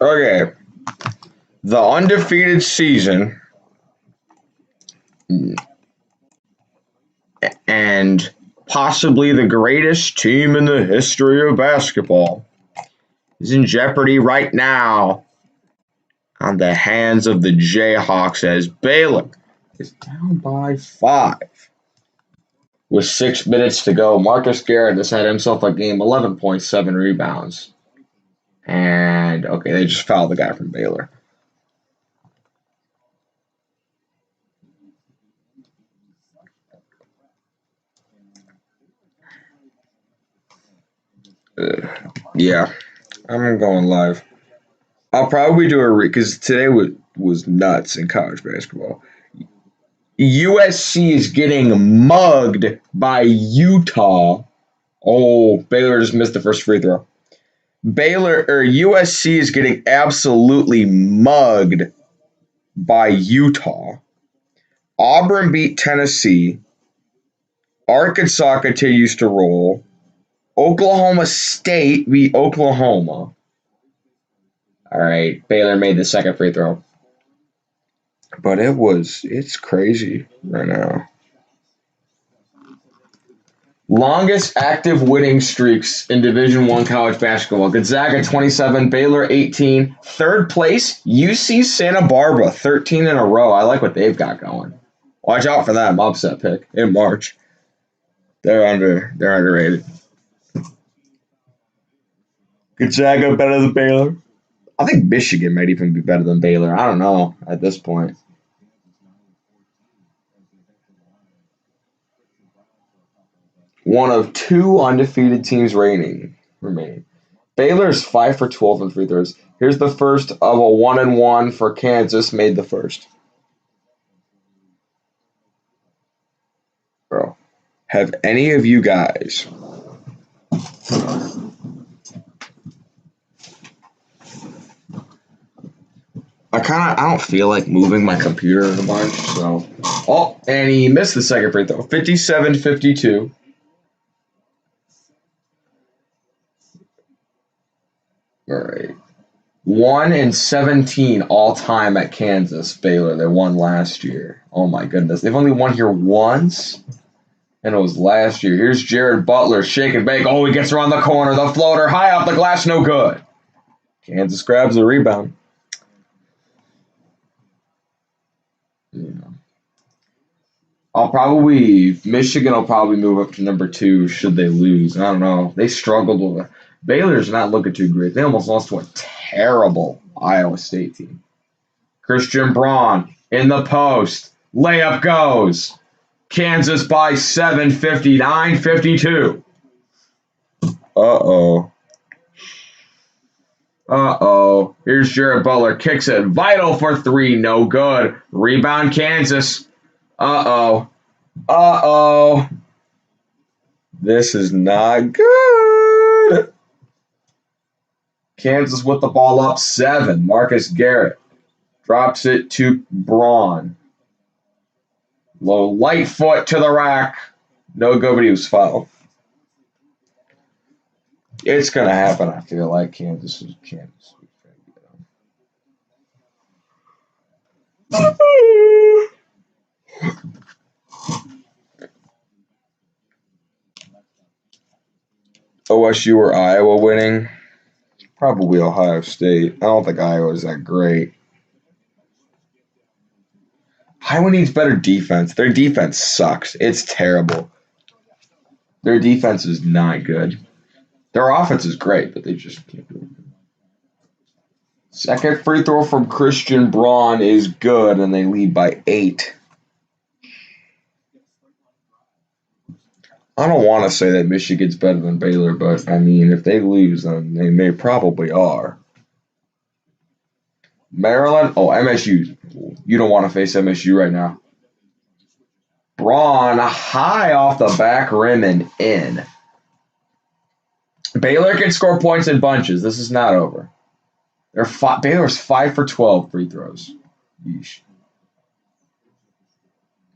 Okay. The undefeated season and possibly the greatest team in the history of basketball is in jeopardy right now on the hands of the Jayhawks as Baylor is down by 5 with 6 minutes to go. Marcus Garrett has had himself a game, 11.7 rebounds. And, okay, they just fouled the guy from Baylor. Yeah, I'm going live. I'll probably do a because today was nuts in college basketball. USC is getting mugged by Utah. Oh, Baylor just missed the first free throw. USC is getting absolutely mugged by Utah. Auburn beat Tennessee. Arkansas continues to roll. Oklahoma State beat Oklahoma. All right, Baylor made the second free throw. But it's crazy right now. Longest active winning streaks in Division I college basketball. Gonzaga 27, Baylor 18. Third place, UC Santa Barbara 13 in a row. I like what they've got going. Watch out for them. Upset pick in March. They're underrated. Gonzaga better than Baylor. I think Michigan might even be better than Baylor. I don't know at this point. One of 2 undefeated teams remaining. Baylor's 5 for 12 in free throws. Here's the first of a 1-and-1 for Kansas. Made the first. Bro, have any of you guys I don't feel like moving my computer a bunch, so. Oh, and he missed the second free throw. 57-52. All right. 1-17 all time at Kansas, Baylor. They won last year. Oh my goodness. They've only won here once, and it was last year. Here's Jared Butler, shake and bake. Oh, he gets around the corner. The floater, high off the glass, no good. Kansas grabs the rebound. Yeah. Michigan will probably move up to number 2 should they lose. I don't know. They struggled with it. Baylor's not looking too great. They almost lost to a terrible Iowa State team. Christian Braun in the post. Layup goes. Kansas by 7, 59-52. Uh-oh. Here's Jared Butler. Kicks it. Vital for 3. No good. Rebound Kansas. Uh-oh. This is not good. Kansas with the ball up 7. Marcus Garrett drops it to Braun. Low light foot to the rack. No good, but he was fouled. It's going to happen, I feel like. Kansas. OSU or Iowa winning? Probably Ohio State. I don't think Iowa is that great. Iowa needs better defense. Their defense sucks. It's terrible. Their defense is not good. Their offense is great, but they just can't do it. Second free throw from Christian Braun is good, and they lead by 8. I don't want to say that Michigan's better than Baylor, but, I mean, if they lose, then they probably are. Maryland? Oh, MSU. You don't want to face MSU right now. Braun, high off the back rim and in. Baylor can score points in bunches. This is not over. Baylor's 5 for 12 free throws. Yeesh.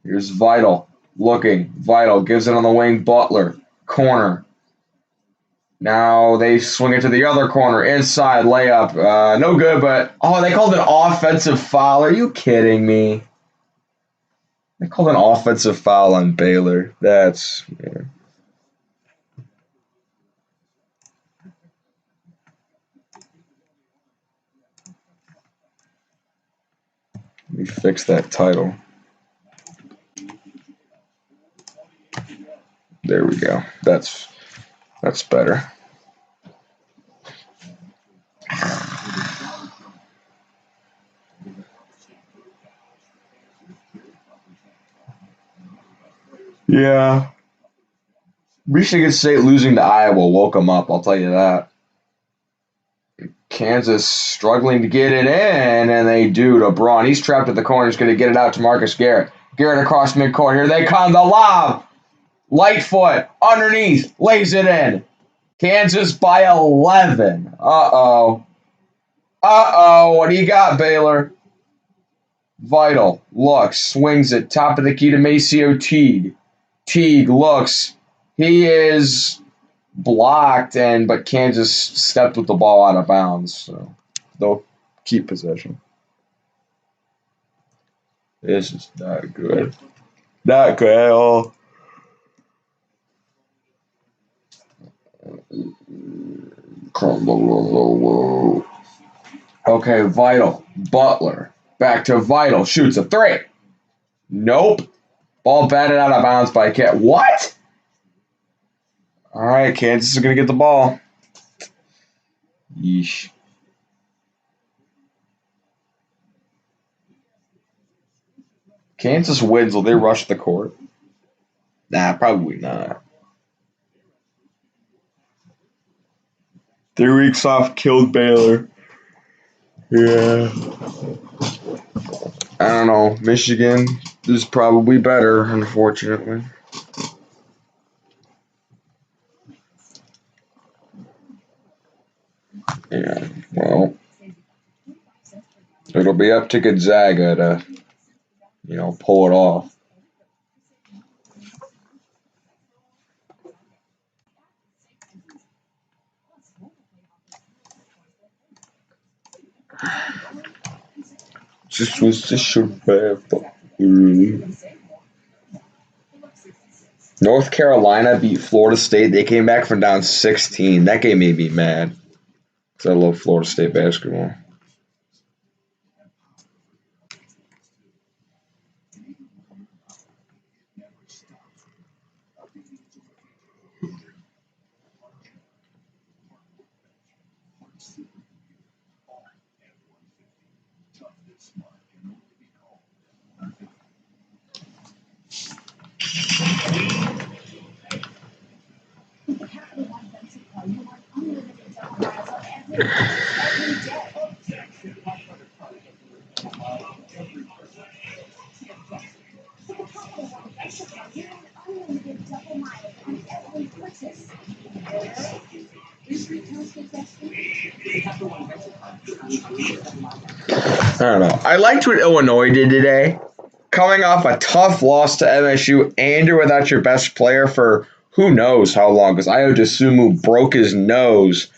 Here's Vital. Looking. Vital gives it on the wing. Butler. Corner. Now they swing it to the other corner. Inside layup. No good, but... Oh, they called an offensive foul. Are you kidding me? They called an offensive foul on Baylor. That's... Yeah. Let me fix that title. There we go. That's better. Yeah. Michigan State losing to Iowa woke them up, I'll tell you that. Kansas struggling to get it in, and they do to Braun. He's trapped at the corner. He's going to get it out to Marcus Garrett. Garrett across midcourt. Here they come. The lob. Lightfoot underneath. Lays it in. Kansas by 11. Uh-oh. Uh-oh. What do you got, Baylor? Vital. Looks. Swings it. Top of the key to Maceo Teague. Teague looks. He is... blocked, but Kansas stepped with the ball out of bounds, so they'll keep possession. This is not good. Not good at all. Okay, Vital. Butler. Back to Vital. Shoots a three. Nope. Ball batted out of bounds by Cat. What? All right, Kansas is going to get the ball. Yeesh. Kansas wins. Will they rush the court? Nah, probably not. 3 weeks off killed Baylor. Yeah. I don't know. Michigan is probably better, unfortunately. Yeah, well, it'll be up to Gonzaga to, pull it off. This was the survival. North Carolina beat Florida State. They came back from down 16. That game made me mad. Because I love Florida State basketball. I don't know. I liked what Illinois did today. Coming off a tough loss to MSU, and you're without your best player for who knows how long, because Ayo Dosunmu broke his nose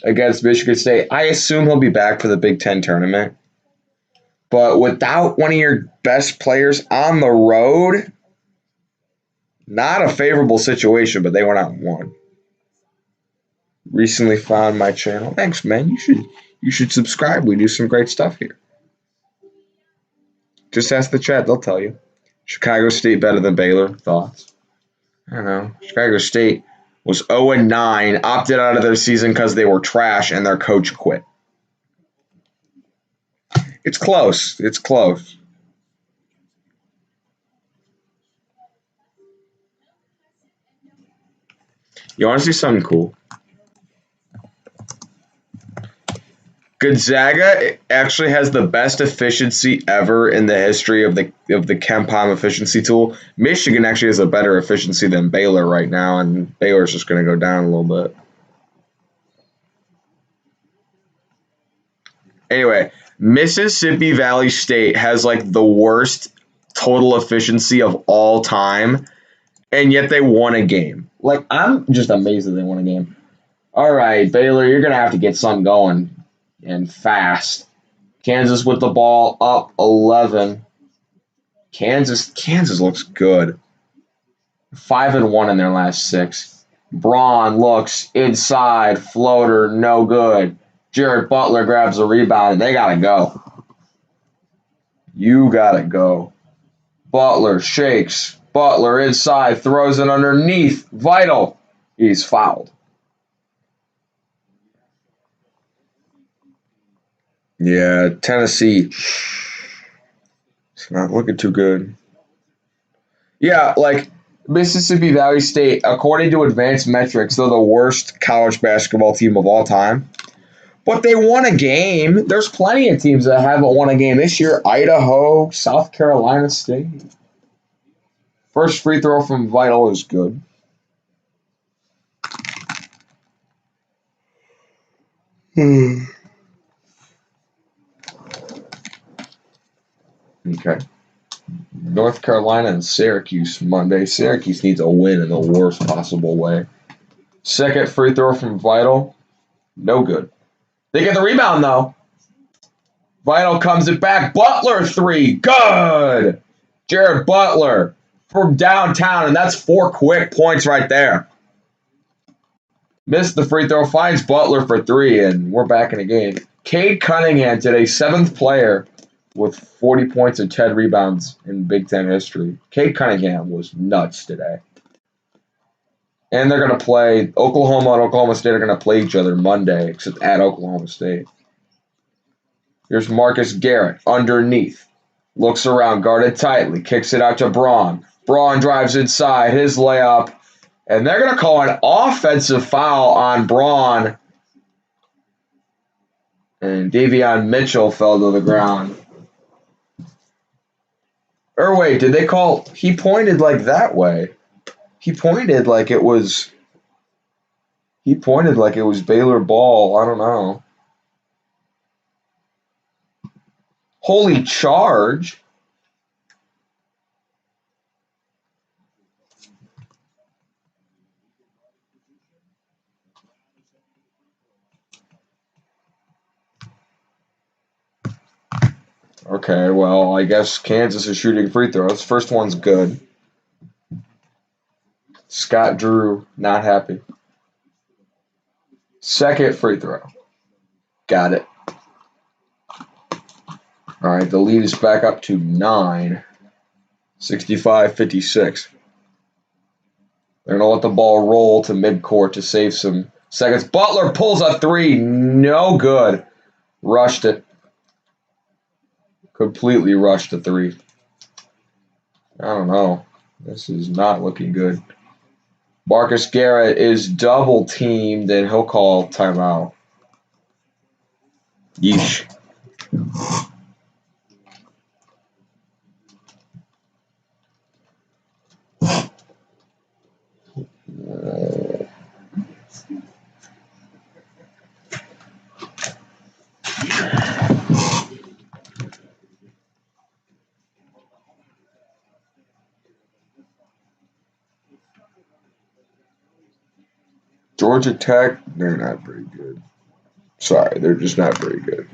against Michigan State. I assume he'll be back for the Big Ten tournament. But without one of your best players on the road, not a favorable situation, but they went out and won. Recently found my channel. Thanks, man. You should subscribe. We do some great stuff here. Just ask the chat. They'll tell you. Chicago State better than Baylor. Thoughts? I don't know. Chicago State was 0-9, opted out of their season because they were trash, and their coach quit. It's close. It's close. You want to see something cool? Gonzaga actually has the best efficiency ever in the history of the KenPom efficiency tool. Michigan actually has a better efficiency than Baylor right now, and Baylor's just going to go down a little bit. Anyway, Mississippi Valley State has like the worst total efficiency of all time, and yet they won a game. Like, I'm just amazed that they won a game. All right, Baylor, you're going to have to get something going and fast. Kansas with the ball up 11. Kansas looks good. 5-1 in their last 6. Braun looks inside, floater, no good. Jared Butler grabs a rebound, and they got to go. You got to go. Butler shakes. Butler inside, throws it underneath. Vital. He's fouled. Yeah, Tennessee. It's not looking too good. Yeah, like Mississippi Valley State, according to advanced metrics, they're the worst college basketball team of all time. But they won a game. There's plenty of teams that haven't won a game this year. Idaho, South Carolina State. First free throw from Vital is good. Okay. North Carolina and Syracuse Monday. Syracuse needs a win in the worst possible way. Second free throw from Vital. No good. They get the rebound, though. Vital comes it back. Butler 3. Good. Jared Butler from downtown, and that's 4 quick points right there. Missed the free throw. Finds Butler for 3, and we're back in the game. Cade Cunningham today, 7th player with 40 points and 10 rebounds in Big Ten history. Cade Cunningham was nuts today. And they're going to play Oklahoma and Oklahoma State are going to play each other Monday, except at Oklahoma State. Here's Marcus Garrett underneath. Looks around, guarded tightly, kicks it out to Braun. Braun drives inside, his layup. And they're going to call an offensive foul on Braun. And Davion Mitchell fell to the ground. Or wait, did they call... He pointed like that way. He pointed like it was... He pointed like it was Baylor ball. I don't know. Holy charge. Okay, well, I guess Kansas is shooting free throws. First one's good. Scott Drew, not happy. Second free throw. Got it. All right, the lead is back up to 9. 65-56. They're going to let the ball roll to midcourt to save some seconds. Butler pulls a 3. No good. Rushed it. Completely rushed the 3. I don't know. This is not looking good. Marcus Garrett is double teamed, and he'll call timeout. Yeesh. Georgia Tech, they're not very good. Sorry, they're just not very good.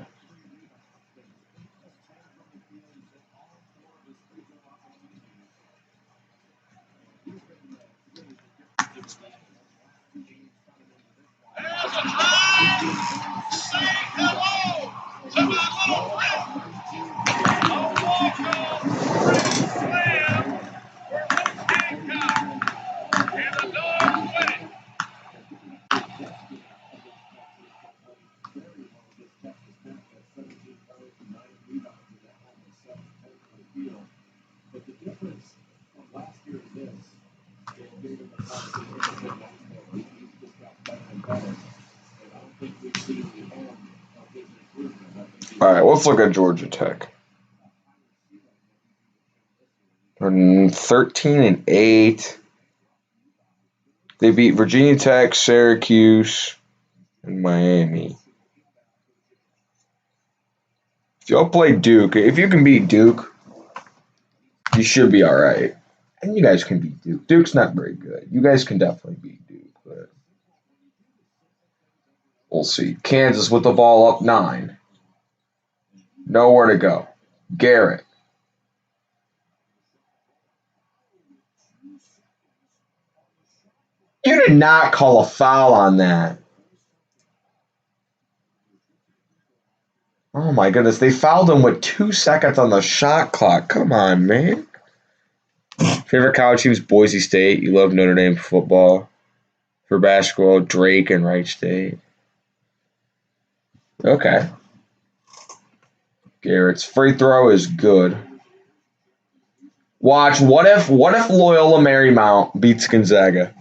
All right, let's look at Georgia Tech. They're 13-8. They beat Virginia Tech, Syracuse, and Miami. If y'all play Duke, if you can beat Duke, you should be all right. And you guys can beat Duke. Duke's not very good. You guys can definitely beat Duke. But We'll see. Kansas with the ball up 9. Nowhere to go. Garrett. You did not call a foul on that. Oh my goodness, they fouled him with 2 seconds on the shot clock. Come on, man. Favorite college team is Boise State. You love Notre Dame football. For basketball, Drake and Wright State. Okay. Garrett's free throw is good. Watch, what if Loyola Marymount beats Gonzaga?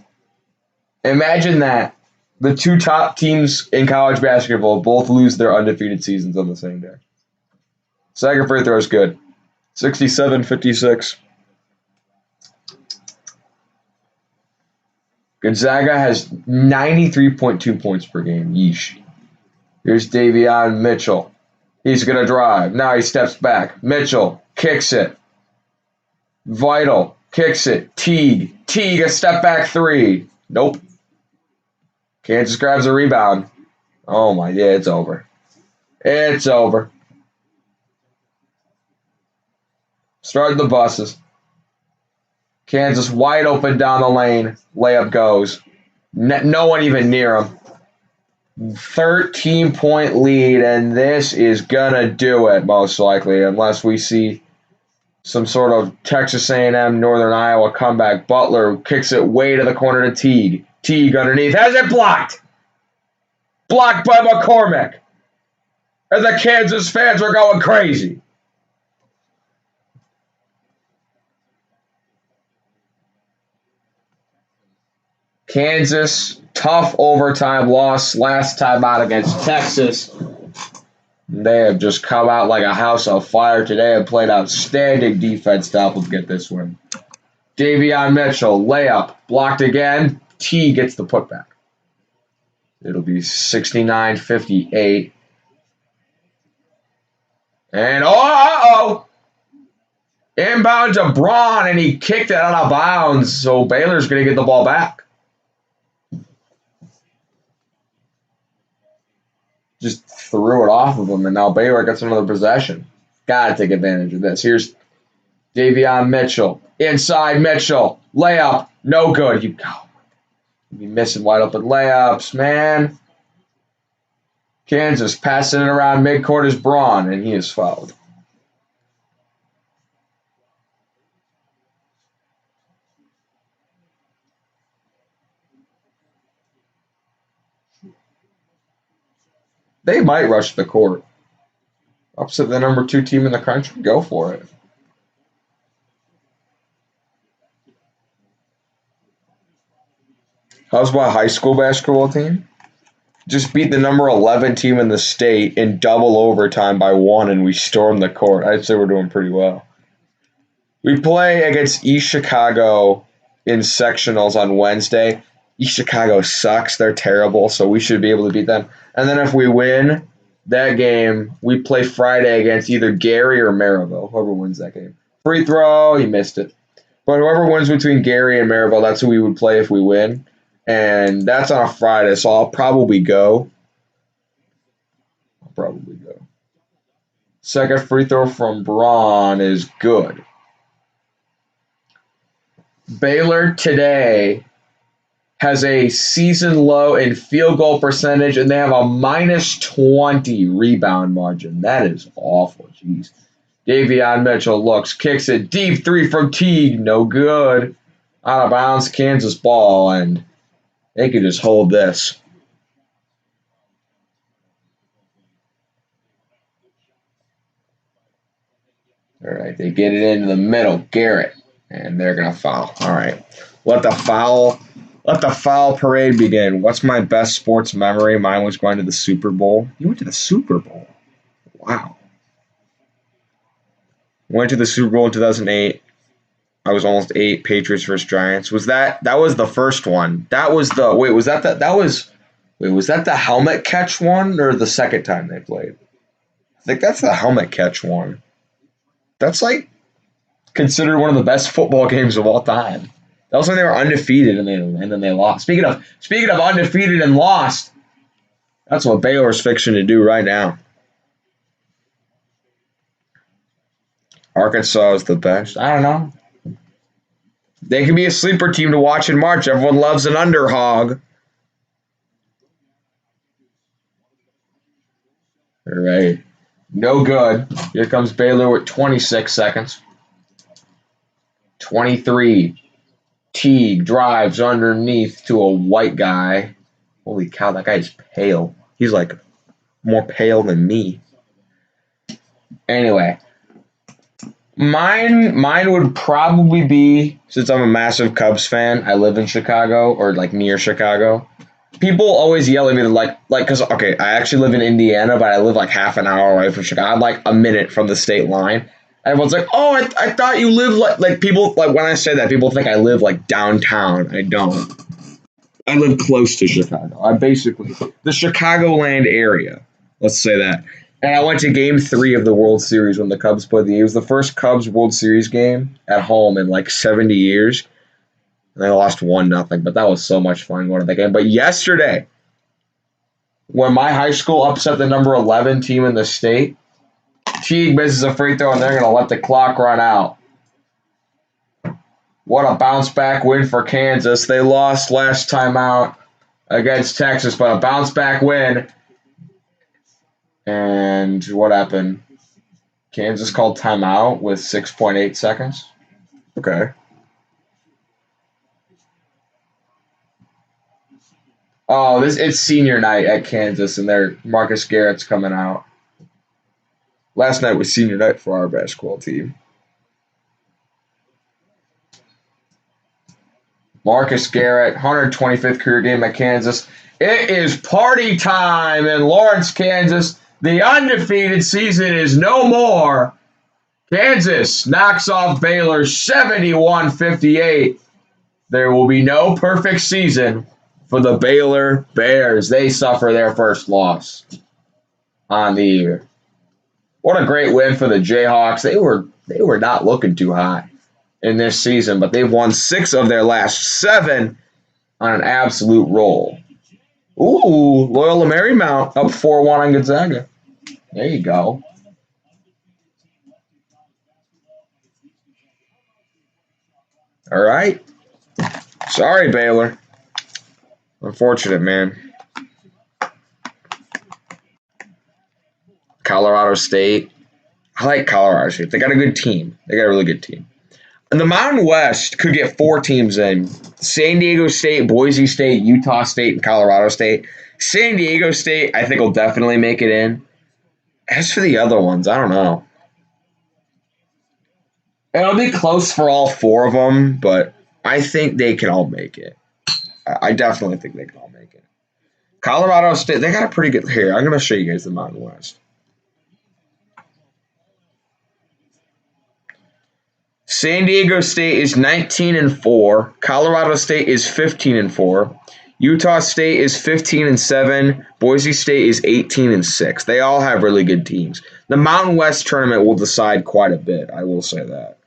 Imagine that. The 2 top teams in college basketball both lose their undefeated seasons on the same day. Second free throw is good. 67-56. Gonzaga has 93.2 points per game. Yeesh. Here's Davion Mitchell. He's going to drive. Now he steps back. Mitchell kicks it. Vital kicks it. Teague, a step back 3. Nope. Kansas grabs a rebound. Oh my, yeah, it's over. It's over. Starting the buses. Kansas wide open down the lane. Layup goes. No one even near him. 13-point lead, and this is going to do it, most likely, unless we see some sort of Texas A&M, Northern Iowa comeback. Butler kicks it way to the corner to Teague. Teague underneath. Has it blocked. Blocked by McCormick. And the Kansas fans are going crazy. Kansas, tough overtime loss last time out against Texas. They have just come out like a house on fire today and played outstanding defense to help them get this win. Davion Mitchell, layup, blocked again. T gets the putback. It'll be 69-58. And inbound to Braun, and he kicked it out of bounds, so Baylor's going to get the ball back. Just threw it off of him, and now Baylor gets another possession. Got to take advantage of this. Here's Davion Mitchell. Inside Mitchell. Layup. No good. You'd be missing wide open layups, man. Kansas passing it around midcourt is Braun, and he is fouled. They might rush the court. Upset the number 2 team in the country. Go for it. How's my high school basketball team? Just beat the number 11 team in the state in double overtime by 1, and we stormed the court. I'd say we're doing pretty well. We play against East Chicago in sectionals on Wednesday. East Chicago sucks. They're terrible, so we should be able to beat them. And then if we win that game, we play Friday against either Gary or Maryville, whoever wins that game. Free throw, he missed it. But whoever wins between Gary and Maryville, that's who we would play if we win. And that's on a Friday, so I'll probably go. Second free throw from Braun is good. Baylor today has a season low in field goal percentage, and they have a minus 20 rebound margin. That is awful. Jeez. Davion Mitchell looks, kicks it deep. 3 from Teague. No good. Out of bounds, Kansas ball, and they can just hold this. All right, they get it into the middle. Garrett, and they're going to foul. All right, let the foul parade begin. What's my best sports memory? Mine was going to the Super Bowl. You went to the Super Bowl? Wow. Went to the Super Bowl in 2008. I was almost 8. Patriots versus Giants. Was that was the first one? That was the was that the helmet catch one or the second time they played? I think that's the helmet catch one. That's like considered one of the best football games of all time. That was when they were undefeated and then they lost. Speaking of undefeated and lost, That's what Baylor's fixing to do right now. Arkansas is the best. I don't know. They can be a sleeper team to watch in March. Everyone loves an underhog. All right. No good. Here comes Baylor with 26 seconds. 23. Teague drives underneath to a white guy. Holy cow, that guy's pale. He's like more pale than me. Anyway, mine would probably be, since I'm a massive Cubs fan, I live in Chicago or like near Chicago. People always yell at me because okay, I actually live in Indiana, but I live like half an hour away from Chicago. I'm like a minute from the state line. Everyone's like, "Oh, I thought you lived like people like when I say that, people think I live like downtown. I don't. I live close to Chicago. I'm basically the Chicagoland area. Let's say that." And I went to Game 3 of the World Series when the Cubs played. It was the first Cubs World Series game at home in like 70 years. And they lost 1-0, but that was so much fun going to that game. But yesterday, when my high school upset the number 11 team in the state, Teague misses a free throw, and they're going to let the clock run out. What a bounce-back win for Kansas. They lost last time out against Texas, but a bounce-back win. And what happened? Kansas called timeout with 6.8 seconds. Okay. Oh, it's senior night at Kansas, and Marcus Garrett's coming out. Last night was senior night for our basketball team. Marcus Garrett, 125th career game at Kansas. It is party time in Lawrence, Kansas. The undefeated season is no more. Kansas knocks off Baylor 71-58. There will be no perfect season for the Baylor Bears. They suffer their first loss on the year. What a great win for the Jayhawks. They were not looking too hot in this season, but they've won 6 of their last 7 on an absolute roll. Ooh, Loyola Marymount up 4-1 on Gonzaga. There you go. All right. Sorry, Baylor. Unfortunate, man. Colorado State. I like Colorado State. They got a good team. They got a really good team. And the Mountain West could get 4 teams in. San Diego State, Boise State, Utah State, and Colorado State. San Diego State, I think, will definitely make it in. As for the other ones, I don't know. It'll be close for all 4 of them, but I think they can all make it. I definitely think they can all make it. Colorado State, they got a pretty good... Here, I'm going to show you guys the Mountain West. San Diego State is 19-4. Colorado State is 15-4. Utah State is 15-7. Boise State is 18-6. They all have really good teams. The Mountain West tournament will decide quite a bit. I will say that.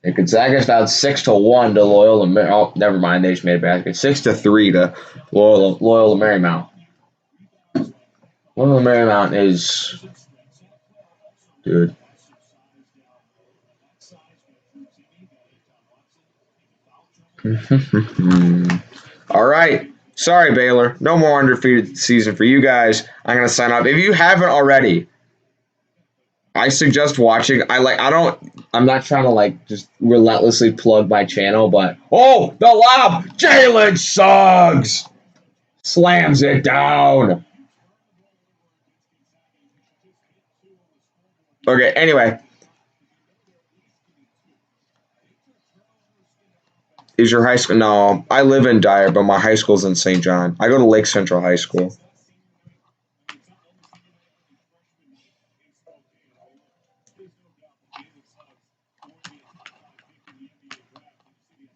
And Gonzaga's down 6-1 to Loyola. Oh, never mind. They just made a basket. 6-3 to Loyola Marymount. Loyola Marymount is, dude. All right. Sorry, Baylor. No more undefeated season for you guys. I'm gonna sign off. If you haven't already, I suggest watching. I'm not trying to just relentlessly plug my channel, but oh, the lob, Jalen Suggs slams it down. Okay. Anyway. Is your high school? No, I live in Dyer, but my high school's in St. John. I go to Lake Central High School.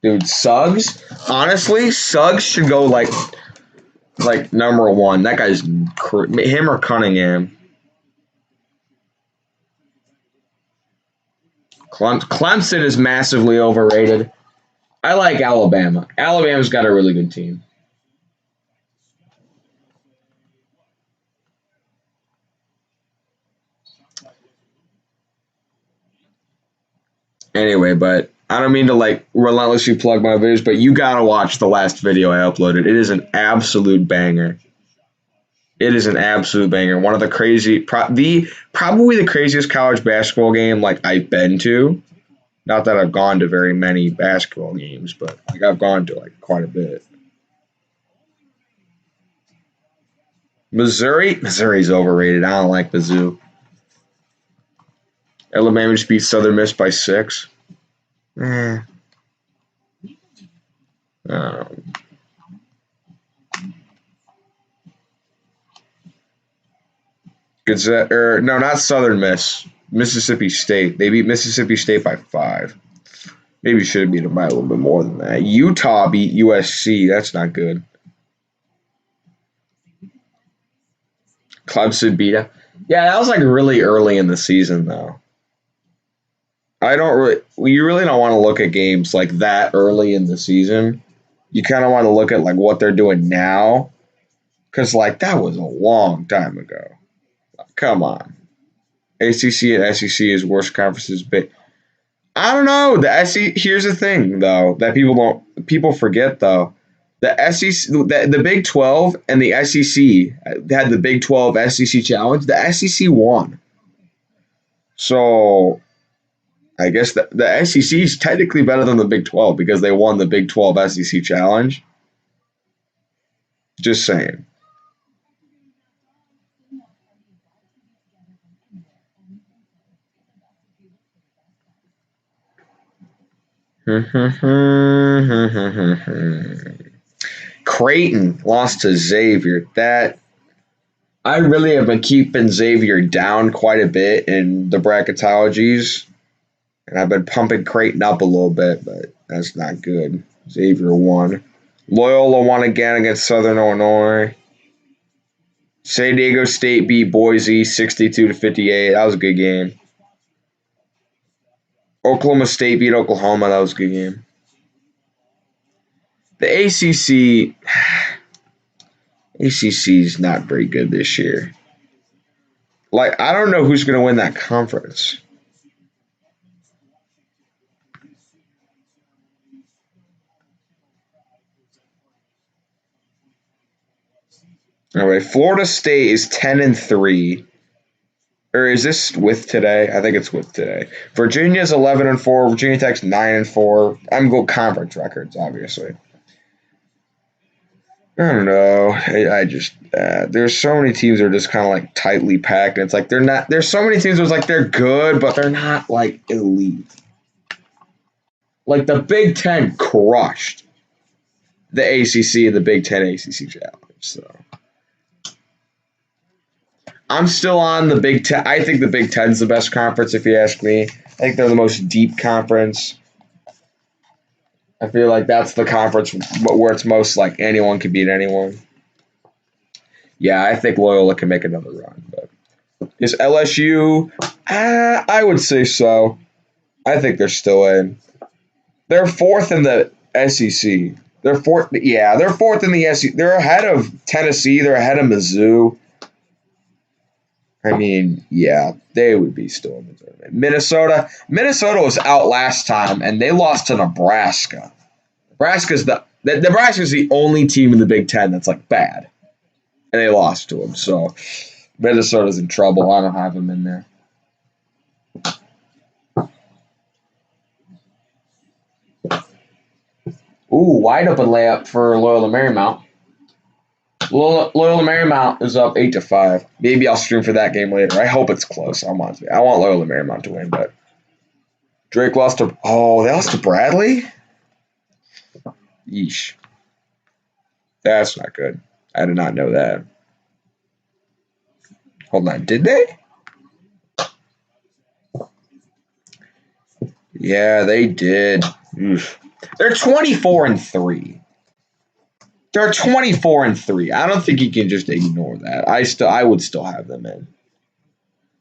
Dude, Suggs? Honestly, Suggs should go like number 1. That guy's him or Cunningham. Clemson is massively overrated. I like Alabama. Alabama's got a really good team. Anyway, but I don't mean to like relentlessly plug my videos, but you gotta watch the last video I uploaded. It is an absolute banger. It is an absolute banger. One of the probably the craziest college basketball game like I've been to. Not that I've gone to very many basketball games, but like I've gone to like quite a bit. Missouri's overrated. I don't like Mizzou. Alabama just beat Southern Miss by 6. Eh. Um, no, not Southern Miss. Mississippi State. They beat Mississippi State by 5. Maybe should have beat them by a little bit more than that. Utah beat USC. That's not good. Clemson beat them. Yeah, that was like really early in the season, though. You really don't want to look at games like that early in the season. You kind of want to look at like what they're doing now, because like that was a long time ago. Come on, ACC and SEC is worst conferences, but I don't know. The SEC. Here's the thing, though, that people forget though. The SEC, the Big 12 and the SEC had the Big 12 SEC challenge. The SEC won, so I guess the SEC is technically better than the Big 12 because they won the Big 12 SEC challenge. Just saying. Creighton lost to Xavier. That I really have been keeping Xavier down quite a bit in the bracketologies, and I've been pumping Creighton up a little bit, but that's not good. Xavier won. Loyola won again against Southern Illinois. San Diego State beat Boise 62-58. That was a good game. Oklahoma State beat Oklahoma. That was a good game. The ACC is not very good this year. Like, I don't know who's going to win that conference. Anyway, Florida State is 10-3. Or is this with today? I think it's with today. Virginia's 11-4. Virginia Tech's 9-4. I'm going conference records, obviously. I don't know. I just there's so many teams that are just kind of like tightly packed. And it's like they're not. There's so many teams where it's like they're good, but they're not like elite. Like the Big Ten crushed the ACC and the Big Ten ACC challenge. So I'm still on the Big Ten. I think the Big Ten's the best conference, if you ask me. I think they're the most deep conference. I feel like that's the conference where it's most like anyone can beat anyone. Yeah, I think Loyola can make another run. But is LSU? I would say so. I think they're still in. They're 4th in the SEC. They're 4th. Yeah, they're 4th in the SEC. They're ahead of Tennessee. They're ahead of Mizzou. I mean, yeah, they would be still in the tournament. Minnesota was out last time, and they lost to Nebraska. Nebraska's the only team in the Big Ten that's like bad, and they lost to them. So Minnesota's in trouble. I don't have them in there. Ooh, wide open layup for Loyola Marymount. Loyola Marymount is up 8-5. Maybe I'll stream for that game later. I hope it's close. I want Loyola Marymount to win, but Drake lost to. Oh, they lost to Bradley. Yeesh. That's not good. I did not know that. Hold on, did they? Yeah, they did. Oof. They're 24-3. They're 24-3. I don't think you can just ignore that. I would still have them in.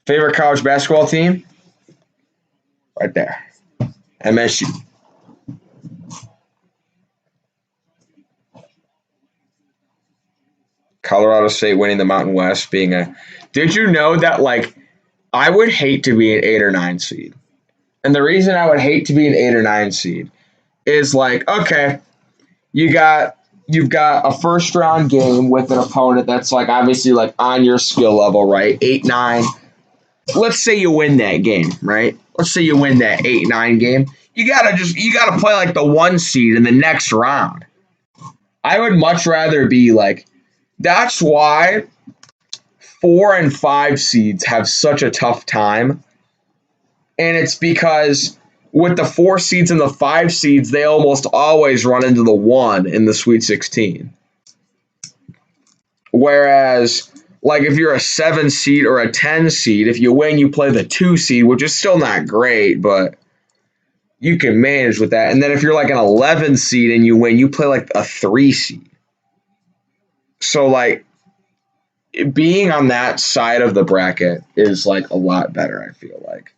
Favorite college basketball team? Right there. MSU. Colorado State winning the Mountain West being a. Did you know that, like, I would hate to be an 8 or 9 seed? And the reason I would hate to be an 8 or 9 seed is, like, okay, you've got a first round game with an opponent that's, like, obviously, like, on your skill level, right? 8, 9. Let's say you win that game, right? Let's say you win that 8, 9 game. You gotta play like the 1 seed in the next round. I would much rather be like. That's why 4 and 5 seeds have such a tough time. And it's because with the 4 seeds and the 5 seeds, they almost always run into the 1 in the Sweet 16. Whereas, like, if you're a 7 seed or a 10 seed, if you win, you play the 2 seed, which is still not great, but you can manage with that. And then if you're like an 11 seed and you win, you play like a 3 seed. So, like, being on that side of the bracket is, like, a lot better, I feel like.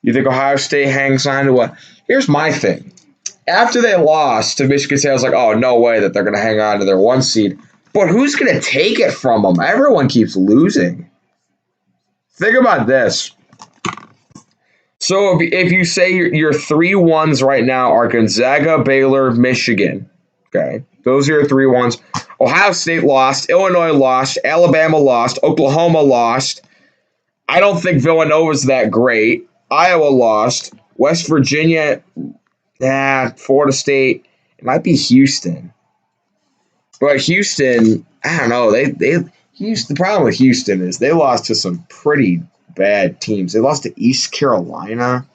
You think Ohio State hangs on to what? Here's my thing. After they lost to Michigan State, I was like, oh, no way that they're going to hang on to their 1 seed. But who's going to take it from them? Everyone keeps losing. Think about this. So if you say your 3 1s right now are Gonzaga, Baylor, Michigan, okay? Those are your 3 1s. Ohio State lost. Illinois lost. Alabama lost. Oklahoma lost. I don't think Villanova's that great. Iowa lost. West Virginia, Florida State. It might be Houston. But Houston, I don't know. The problem with Houston is they lost to some pretty bad teams. They lost to East Carolina.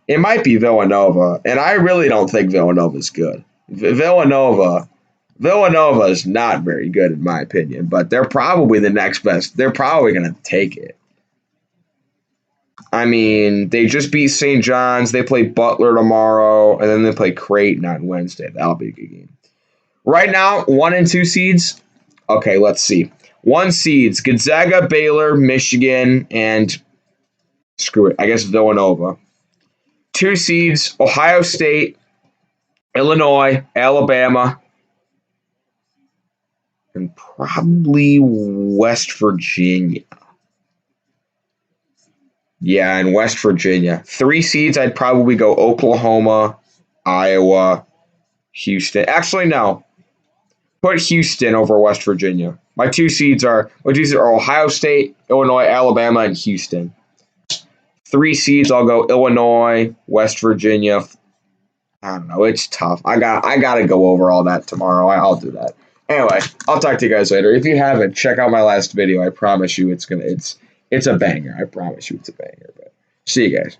It might be Villanova, and I really don't think Villanova's good. Villanova is not very good in my opinion, but they're probably the next best. They're probably going to take it. I mean, they just beat St. John's. They play Butler tomorrow, and then they play Creighton on Wednesday. That'll be a good game. Right now, 1 and 2 seeds. Okay, let's see. 1 seeds, Gonzaga, Baylor, Michigan, and screw it, I guess Villanova. 2 seeds, Ohio State, Illinois, Alabama, and probably West Virginia. Yeah, and West Virginia. 3 seeds, I'd probably go Oklahoma, Iowa, Houston. Actually, no. Put Houston over West Virginia. My 2 seeds are Ohio State, Illinois, Alabama, and Houston. 3 seeds, I'll go Illinois, West Virginia. I don't know. It's tough. I got to go over all that tomorrow. I'll do that. Anyway, I'll talk to you guys later. If you haven't, check out my last video. I promise you it's a banger. I promise you it's a banger. But see you guys.